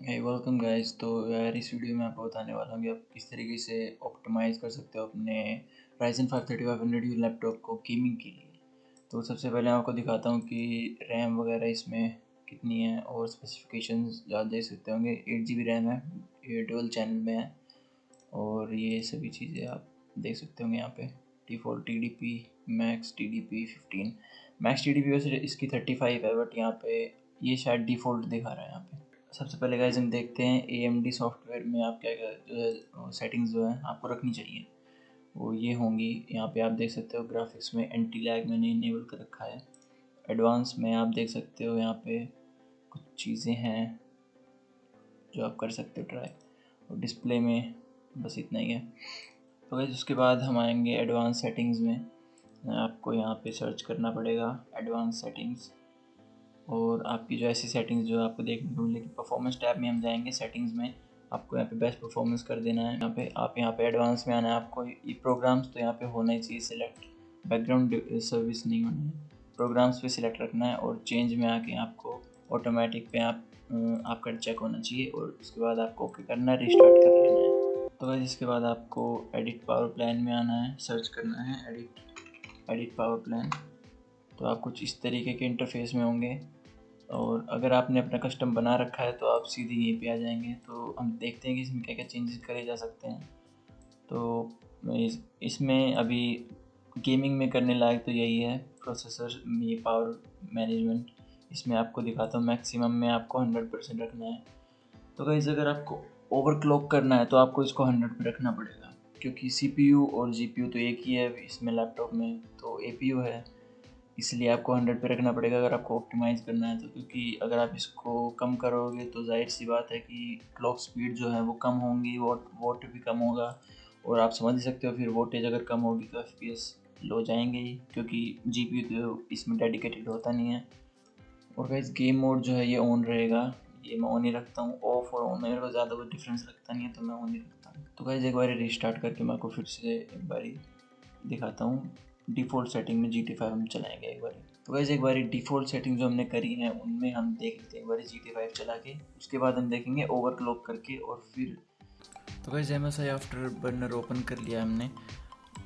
हे welcome guys. तो यार इस वीडियो में आपको बताने वाला हूँ कि आप किस तरीके से ऑप्टिमाइज़ कर सकते हो अपने Ryzen 5 3500U लैपटॉप को गेमिंग के लिए। तो सबसे पहले आपको दिखाता हूँ कि रैम वगैरह इसमें कितनी है और स्पेसिफिकेशंस आप देख सकते होंगे। 8 GB रैम है, ये डुअल चैनल में है और ये सभी चीज़ें आप देख सकते होंगे यहाँ पे। Default TDP max TDP 15 max TDP वैसे इसकी 35 है, बट यहाँ पे ये शायद डिफ़ॉल्ट दिखा रहा है यहाँ पे। सबसे पहले गाइस हम देखते हैं AMD सॉफ्टवेयर में आप क्या क्या जो है सेटिंग्स जो है आपको रखनी चाहिए वो ये होंगी। यहाँ पे आप देख सकते हो ग्राफिक्स में एंटी लैग मैंने इनेबल कर रखा है। एडवांस में आप देख सकते हो यहाँ पे कुछ चीज़ें हैं जो आप कर सकते हो ट्राई, और डिस्प्ले में बस इतना ही है। तो गाइस उसके बाद हम आएंगे एडवांस सेटिंग्स में। आपको यहाँ पे सर्च करना पड़ेगा एडवांस सेटिंग्स, और आपकी जो ऐसी सेटिंग्स जो आपको देखने को मिलेगी। परफॉर्मेंस टैब में हम जाएंगे, सेटिंग्स में आपको यहाँ पे बेस्ट परफॉर्मेंस कर देना है। यहाँ पे एडवांस में आना है आपको। ये प्रोग्राम्स तो यहाँ पे होना ही चाहिए सिलेक्ट, बैकग्राउंड सर्विस नहीं होनी है, प्रोग्राम्स पे सिलेक्ट रखना है। और चेंज में आके आपको ऑटोमेटिक पे आपका चेक होना चाहिए, और उसके बाद आपको ओके करना है, रिस्टार्ट कर लेना है। तो वैसे इसके बाद आपको एडिट पावर प्लान में आना है, सर्च करना है एडिट पावर प्लान। तो आप कुछ इस तरीके के इंटरफेस में होंगे, और अगर आपने अपना कस्टम बना रखा है तो आप सीधे यहीं पे आ जाएंगे। तो हम देखते हैं कि इसमें क्या क्या चेंजेस करे जा सकते हैं। तो इसमें अभी गेमिंग में करने लायक तो यही है प्रोसेसर, ये पावर मैनेजमेंट। इसमें आपको दिखाता हूँ, मैक्सिमम में आपको 100% रखना है। तो गाइस अगर आपको ओवरक्लॉक करना है तो आपको इसको 100 पे रखना पड़ेगा, क्योंकि CPU और GPU तो एक ही है इसमें लैपटॉप में, तो APU है, इसलिए आपको 100 पे रखना पड़ेगा अगर आपको ऑप्टिमाइज़ करना है तो। क्योंकि अगर आप इसको कम करोगे तो जाहिर सी बात है कि क्लॉक स्पीड जो है वो कम होंगी, वोट भी कम होगा, और आप समझ ही सकते हो फिर वोटेज अगर कम होगी तो FPS लो जाएंगे ही, क्योंकि GPU तो इसमें डेडिकेटेड होता नहीं है। और गाइस गेम मोड जो है ये ऑन रहेगा, ये मैं ऑन ही रखता हूँ। ऑफ और ऑन में मेरे को ज़्यादा कोई डिफरेंस लगता नहीं है, तो मैं ऑन ही रखता हूँ। तो गाइस एक बार रिस्टार्ट करके मैं आपको फिर से एक बार दिखाता हूँ। डिफ़ॉल्ट सेटिंग में GT5 हम चलाएंगे एक बार। तो वैसे एक बार डिफ़ॉल्ट सेटिंग जो हमने करी है उनमें हम देख लेते हैं एक बार GT5 चला के, उसके बाद हम देखेंगे ओवरक्लॉक करके। और फिर तो वैसे MSI आफ्टर बर्नर ओपन कर लिया हमने,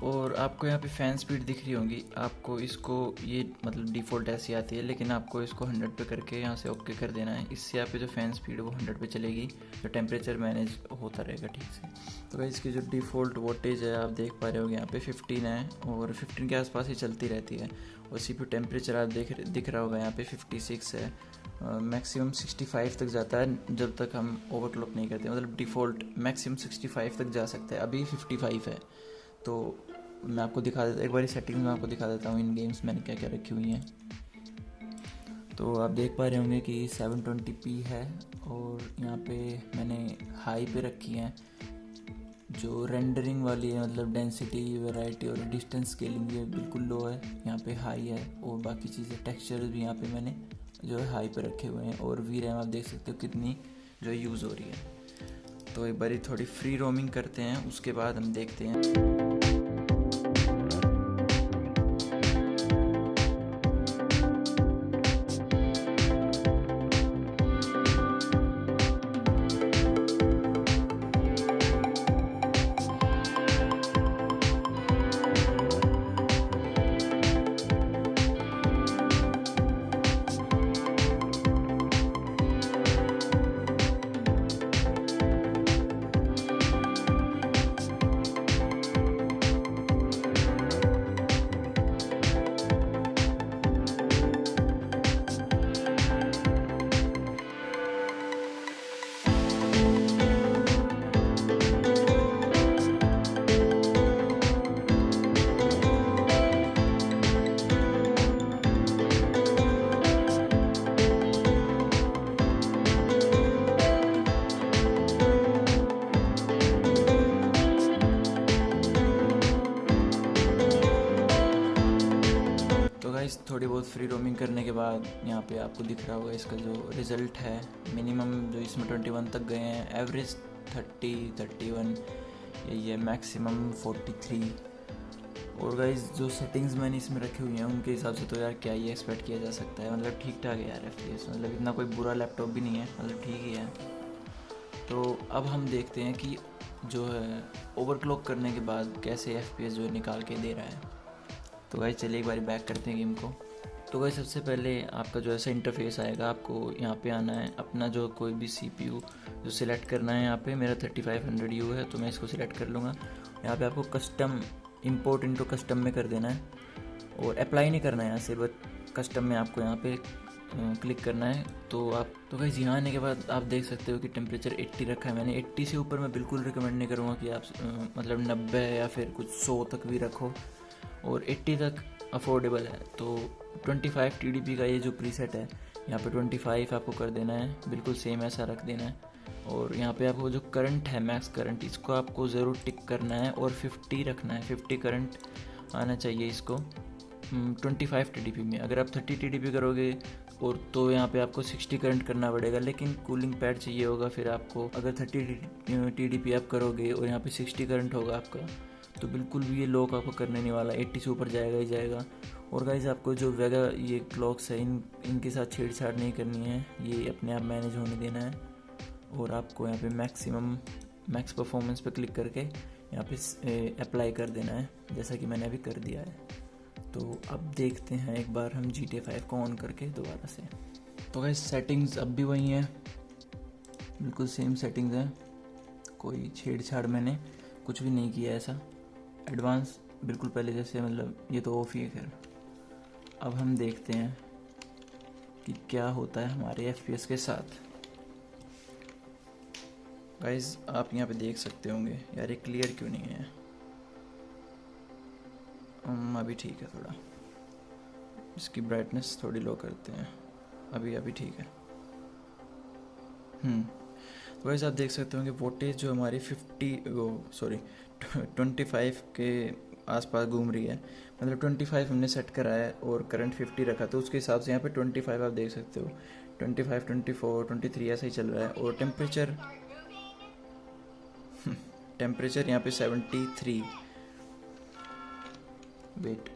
और आपको यहाँ पे फ़ैन स्पीड दिख रही होंगी। आपको इसको ये मतलब डिफ़ॉल्ट ऐसी आती है, लेकिन आपको इसको 100 पे करके यहाँ से ओके कर देना है। इससे आपकी जो फ़ैन स्पीड है वो 100 पे चलेगी, तो टेम्परेचर मैनेज होता रहेगा ठीक से। तो भाई इसकी जो डिफ़ॉल्ट वोल्टेज है आप देख पा रहे होगे यहाँ पे 15 है, और 15 के आसपास ही चलती रहती है। और CPU टेम्परेचर आप दिख रहा होगा यहाँ पे 56 है। मैक्सिमम 65 तक जाता है जब तक हम ओवरक्लॉक नहीं करते, मतलब डिफ़ॉल्ट मैक्सिमम 65 तक जा सकता है, अभी 55 है। तो मैं आपको दिखा देता, एक बार सेटिंग्स में आपको दिखा देता हूँ इन गेम्स मैंने क्या क्या रखी हुई हैं। तो आप देख पा रहे होंगे कि 720p है, और यहाँ पे मैंने हाई पे रखी है। जो रेंडरिंग वाली है, मतलब डेंसिटी, वैरायटी और डिस्टेंस स्केलिंग, ये बिल्कुल लो है, यहाँ पे हाई है। और बाकी चीज़ें टेक्सचर भी यहाँ पे मैंने जो है हाई पे रखे हुए हैं। और VRAM आप देख सकते हो कितनी जो यूज़ हो रही है। तो एक बारी थोड़ी फ्री रोमिंग करते हैं, उसके बाद हम देखते हैं। गाइस थोड़ी बहुत फ्री रोमिंग करने के बाद यहाँ पे आपको दिख रहा होगा इसका जो रिज़ल्ट है। मिनिमम जो इसमें 21 तक गए हैं, एवरेज 30 31 यही है, मैक्सिमम 43। और गाइस जो सेटिंग्स मैंने इसमें रखी हुई हैं उनके हिसाब से तो यार क्या ही एक्सपेक्ट किया जा सकता है, मतलब ठीक ठाक है यार FPS, मतलब इतना कोई बुरा लैपटॉप भी नहीं है, मतलब ठीक ही है। तो अब हम देखते हैं कि जो है ओवरक्लॉक करने के बाद कैसे FPS जो है निकाल के दे रहा है। तो गाइस चलिए एक बार बैक करते हैं गेम को। तो गाइस सबसे पहले आपका जो ऐसा इंटरफेस आएगा, आपको यहाँ पे आना है, अपना जो कोई भी CPU जो सिलेक्ट करना है। यहाँ पे मेरा 3500U है तो मैं इसको सिलेक्ट कर लूँगा। यहाँ पे आपको कस्टम इंपोर्ट इनटू कस्टम में कर देना है और अप्लाई नहीं करना है यहाँ से, बट कस्टम में आपको यहाँ पे क्लिक करना है। तो गाइस यहाँ आने के बाद आप देख सकते हो कि टेम्परेचर 80 रखा है मैंने। 80 से ऊपर मैं बिल्कुल रिकमेंड नहीं करूँगा कि आप मतलब 90 या फिर कुछ 100 तक भी रखो, और 80 तक अफोर्डेबल है। तो 25 TDP का ये जो प्रीसेट है यहाँ पे 25 आपको कर देना है, बिल्कुल सेम ऐसा रख देना है। और यहाँ पे आपको जो करंट है मैक्स करंट, इसको आपको ज़रूर टिक करना है और 50 रखना है। 50 करंट आना चाहिए इसको 25 TDP में। अगर आप 30 TDP करोगे और तो यहाँ पे आपको 60 करंट करना पड़ेगा, लेकिन कूलिंग पैड चाहिए होगा फिर आपको। अगर 30 TDP आप करोगे और यहाँ पे 60 करंट होगा आपका, तो बिल्कुल भी ये लॉक आपको करने नहीं वाला, 80 से ऊपर जाएगा ही जाएगा। और गाइस आपको जो वेगा ये क्लॉक्स है इनके साथ छेड़छाड़ नहीं करनी है, ये अपने आप मैनेज होने देना है। और आपको यहाँ पे मैक्स परफॉर्मेंस पे क्लिक करके यहाँ पे अप्लाई कर देना है, जैसा कि मैंने अभी कर दिया है। तो अब देखते हैं एक बार हम GTA 5 को ऑन करके दोबारा से। तो गाइस सेटिंग्स अब भी वही हैं, बिल्कुल सेम सेटिंग्स हैं, कोई छेड़छाड़ मैंने कुछ भी नहीं किया ऐसा। एडवांस बिल्कुल पहले जैसे, मतलब ये तो ऑफ ही है। खैर अब हम देखते हैं कि क्या होता है हमारे FPS के साथ। गाइस आप यहाँ पे देख सकते होंगे, यार ये क्लियर क्यों नहीं है। अभी ठीक है, थोड़ा इसकी ब्राइटनेस थोड़ी लो करते हैं। अभी ठीक है। तो गाइस आप देख सकते होंगे वोल्टेज जो हमारी 25 के आसपास घूम रही है। मतलब 25 हमने सेट करा है और करंट 50 रखा, तो उसके हिसाब से यहाँ पे 25 आप देख सकते हो। 25, 24, 23 ऐसा ही चल रहा है। और टेम्परेचर यहाँ पे 73। वेट,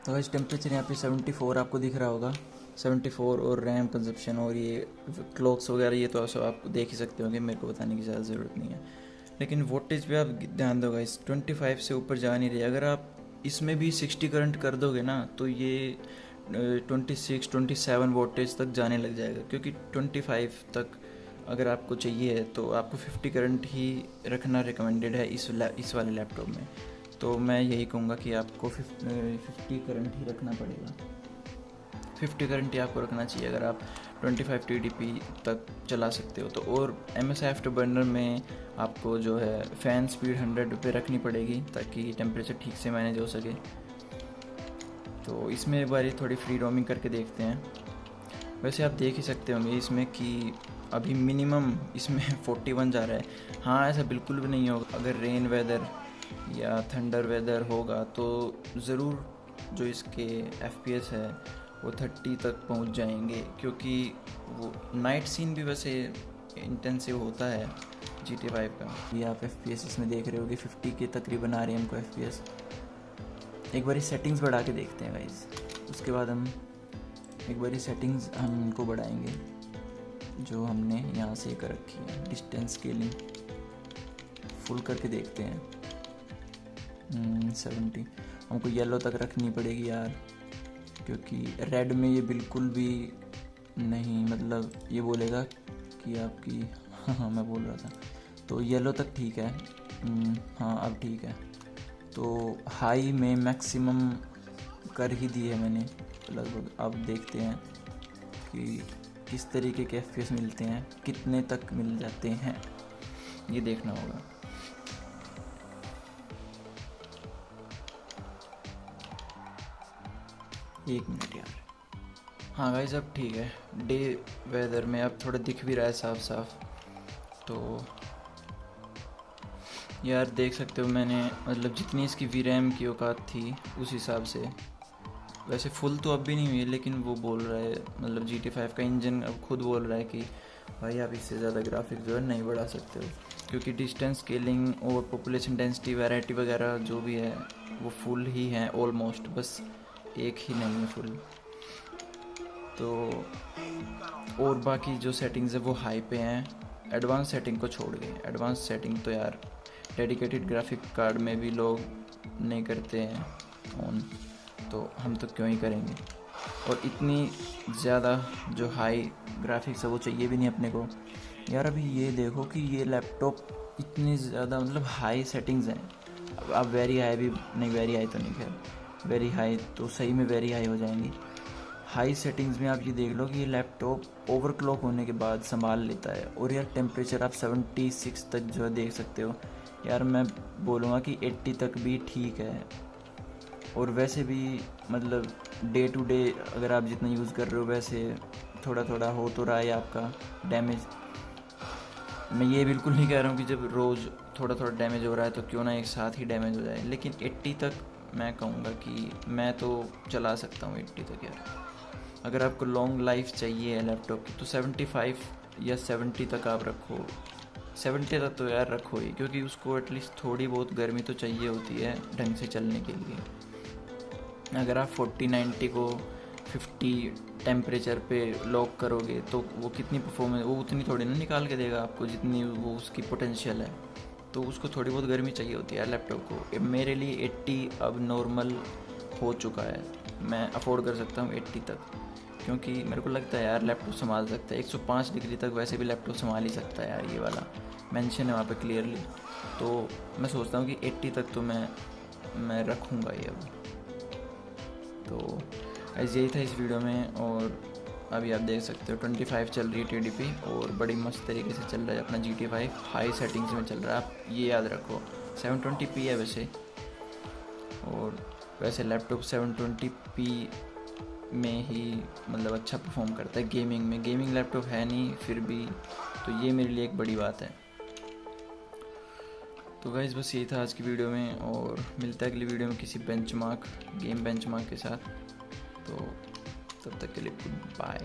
तो इस टेम्परेचर यहाँ पे 74 आपको दिख रहा होगा। 74 और रैम कंजप्शन और ये क्लॉक्स वगैरह ये तो सब आप देख ही सकते होंगे, मेरे को बताने की ज़्यादा ज़रूरत नहीं है। लेकिन वोल्टेज पे आप ध्यान दोगे, इस 25 से ऊपर जा नहीं रही। अगर आप इसमें भी 60 करंट कर दोगे ना, तो ये 26, 27 वोल्टेज तक जाने लग जाएगा। क्योंकि 25 तक अगर आपको चाहिए तो आपको 50 करंट ही रखना रिकमेंडेड है इस वाले लैपटॉप में। तो मैं यही कहूँगा कि आपको 50 करंट ही रखना पड़ेगा। 50 करंट ही आपको रखना चाहिए अगर आप 25 TDP तक चला सकते हो तो। और MS Afterburner में आपको जो है फ़ैन स्पीड 100 पे रखनी पड़ेगी ताकि टेम्परेचर ठीक से मैनेज हो सके। तो इसमें एक बार थोड़ी फ्री रोमिंग करके देखते हैं। वैसे आप देख ही सकते होंगे इसमें कि अभी मिनिमम इसमें 41 जा रहा है। हाँ, ऐसा बिल्कुल भी नहीं होगा। अगर रेन वेदर या थंडर वेदर होगा तो ज़रूर जो इसके FPS है वो 30 तक पहुंच जाएंगे, क्योंकि वो नाइट सीन भी वैसे इंटेंसिव होता है GTA 5 का। ये आप FPS इसमें देख रहे होगे 50 के तकरीबन आ रहे हैं हमको FPS। एक बार सेटिंग्स बढ़ा के देखते हैं गाइस, उसके बाद हम एक बार सेटिंग्स हम इनको बढ़ाएंगे जो हमने यहाँ से कर रखी है। डिस्टेंस स्केलिंग फुल करके देखते हैं। 70 हमको येलो तक रखनी पड़ेगी यार, क्योंकि रेड में ये बिल्कुल भी नहीं, मतलब ये बोलेगा कि आपकी हाँ मैं बोल रहा था। तो येलो तक ठीक है। हाँ अब ठीक है। तो हाई में मैक्सिमम कर ही दी है मैंने लगभग। अब देखते हैं कि किस तरीके के FPS मिलते हैं, कितने तक मिल जाते हैं, ये देखना होगा। एक मिनट यार। हाँ गाइस अब ठीक है। डे वेदर में अब थोड़ा दिख भी रहा है साफ साफ। तो यार देख सकते हो मैंने मतलब जितनी इसकी VRAM की औकात थी उस हिसाब से, वैसे फुल तो अब भी नहीं हुई है, लेकिन वो बोल रहा है मतलब GTA 5 का इंजन अब खुद बोल रहा है कि भाई आप इससे ज़्यादा ग्राफिक जो है नहीं बढ़ा सकते हो, क्योंकि डिस्टेंस स्केलिंग और पॉपुलेशन डेंसिटी वैरायटी वगैरह जो भी है वो फुल ही है ऑलमोस्ट, बस एक ही नहीं है फुल। तो और बाकी जो सेटिंग्स है वो हाई पे हैं, एडवांस सेटिंग को छोड़ के। एडवांस सेटिंग तो यार डेडिकेटेड ग्राफिक कार्ड में भी लोग नहीं करते हैं ऑन, तो हम तो क्यों ही करेंगे। और इतनी ज़्यादा जो हाई ग्राफिक्स है वो चाहिए भी नहीं अपने को यार। अभी ये देखो कि ये लैपटॉप इतनी ज़्यादा मतलब हाई सेटिंग्स हैं। अब आप वेरी हाई भी नहीं, वेरी हाई तो नहीं, खैर वेरी हाई तो सही में वेरी हाई हो जाएंगी। हाई सेटिंग्स में आप ये देख लो कि ये लैपटॉप ओवरक्लॉक होने के बाद संभाल लेता है। और यार टेम्परेचर आप 76 तक जो है देख सकते हो यार। मैं बोलूँगा कि 80 तक भी ठीक है। और वैसे भी मतलब डे टू डे अगर आप जितना यूज़ कर रहे हो वैसे थोड़ा थोड़ा हो तो रहा है आपका डैमेज। मैं ये बिल्कुल नहीं कह रहा हूँ कि जब रोज़ थोड़ा थोड़ा डैमेज हो रहा है तो क्यों ना एक साथ ही डैमेज हो जाए, लेकिन 80 तक मैं कहूँगा कि मैं तो चला सकता हूँ 80 तक यार। अगर आपको लॉन्ग लाइफ चाहिए लैपटॉप की तो 75 या 70 तक आप रखो। 70 तक तो यार रखो ही, क्योंकि उसको एटलीस्ट थोड़ी बहुत गर्मी तो चाहिए होती है ढंग से चलने के लिए। अगर आप 40-90 को 50 टेम्परेचर पे लॉक करोगे तो वो कितनी परफॉर्मेंस, वो उतनी थोड़ी ना निकाल के देगा आपको जितनी वो उसकी पोटेंशियल है। तो उसको थोड़ी बहुत गर्मी चाहिए होती है लैपटॉप को। मेरे लिए 80 अब नॉर्मल हो चुका है, मैं अफोर्ड कर सकता हूँ 80 तक, क्योंकि मेरे को लगता है यार लैपटॉप संभाल सकता है। 105 डिग्री तक वैसे भी लैपटॉप संभाल ही सकता है यार, ये वाला मेंशन है वहाँ पे क्लियरली। तो मैं सोचता हूँ कि 80 तक तो मैं रखूँगा ये अब। तो ऐसे यही था इस वीडियो में। और अभी आप देख सकते हो 25 चल रही है TDP और बड़ी मस्त तरीके से चल रहा है अपना GT 5 हाई सेटिंग्स में चल रहा है। आप ये याद रखो 720p है वैसे, और वैसे लैपटॉप 720p में ही मतलब अच्छा परफॉर्म करता है गेमिंग में। गेमिंग लैपटॉप है नहीं फिर भी, तो ये मेरे लिए एक बड़ी बात है। तो गाइस बस यही था आज की वीडियो में, और मिलता है अगली वीडियो में किसी गेम बेंचमार्क के साथ। तो तब तक के लिए गुड बाय।